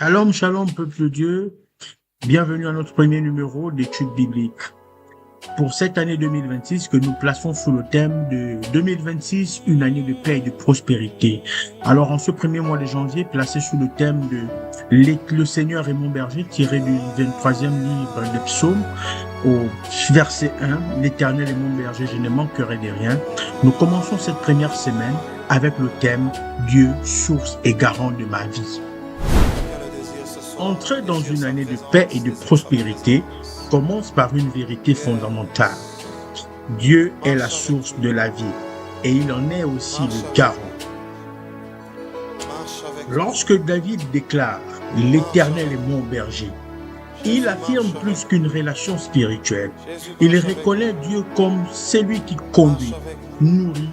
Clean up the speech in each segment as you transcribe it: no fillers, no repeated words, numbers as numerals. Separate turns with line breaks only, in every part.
Shalom, shalom, peuple de Dieu. Bienvenue à notre premier numéro d'études bibliques. Pour cette année 2026 que nous plaçons sous le thème de 2026, une année de paix et de prospérité. Alors, en ce premier mois de janvier, placé sous le thème de Le Seigneur est mon berger, tiré du 23e livre des Psaumes, au verset 1, L'Éternel est mon berger, je ne manquerai de rien. Nous commençons cette première semaine avec le thème Dieu, source et garant de ma vie. Entrer dans une année de paix et de prospérité commence par une vérité fondamentale. Dieu est la source de la vie et il en est aussi le garant. Lorsque David déclare « L'Éternel est mon berger », il affirme plus qu'une relation spirituelle. Il reconnaît Dieu comme celui qui conduit, nourrit,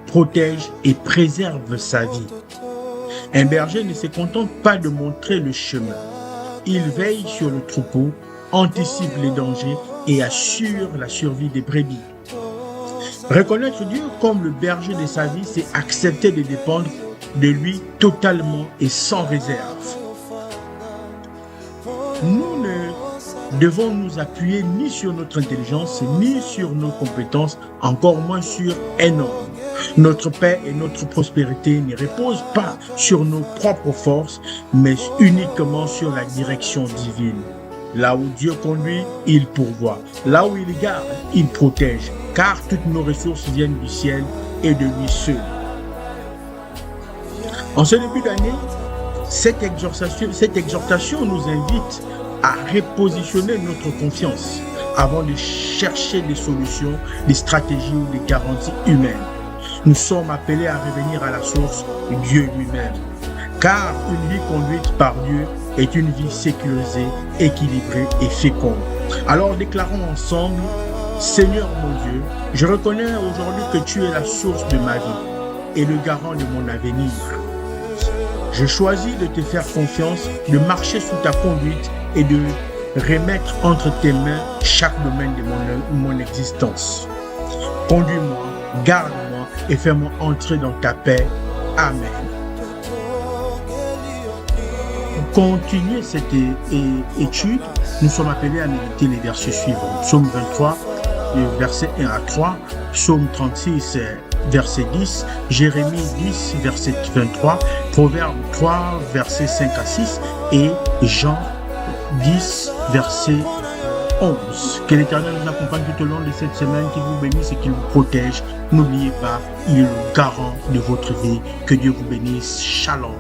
protège et préserve sa vie. Un berger ne se contente pas de montrer le chemin. Il veille sur le troupeau, anticipe les dangers et assure la survie des brebis. Reconnaître Dieu comme le berger de sa vie, c'est accepter de dépendre de lui totalement et sans réserve. Nous ne devons nous appuyer ni sur notre intelligence, ni sur nos compétences, encore moins sur un homme. Notre paix et notre prospérité ne reposent pas sur nos propres forces, mais uniquement sur la direction divine. Là où Dieu conduit, il pourvoit. Là où il garde, il protège, car toutes nos ressources viennent du ciel et de lui seul. En ce début d'année, cette exhortation nous invite à repositionner notre confiance avant de chercher des solutions, des stratégies ou des garanties humaines. Nous sommes appelés à revenir à la source, Dieu lui-même. Car une vie conduite par Dieu est une vie sécurisée, équilibrée et féconde. Alors déclarons ensemble, Seigneur mon Dieu, je reconnais aujourd'hui que tu es la source de ma vie et le garant de mon avenir. Je choisis de te faire confiance, de marcher sous ta conduite et de remettre entre tes mains chaque domaine de mon existence. Conduis-moi, garde-moi et fais-moi entrer dans ta paix. Amen. Pour continuer cette étude, nous sommes appelés à méditer les versets suivants. Psaume 23, versets 1 à 3, Psaume 36, verset 10, Jérémie 10, verset 23, Proverbe 3, verset 5 à 6 et Jean 10, verset 11. Que l'Éternel nous accompagne tout au long de cette semaine, qu'il vous bénisse et qu'il vous protège. N'oubliez pas, il est le garant de votre vie. Que Dieu vous bénisse. Shalom.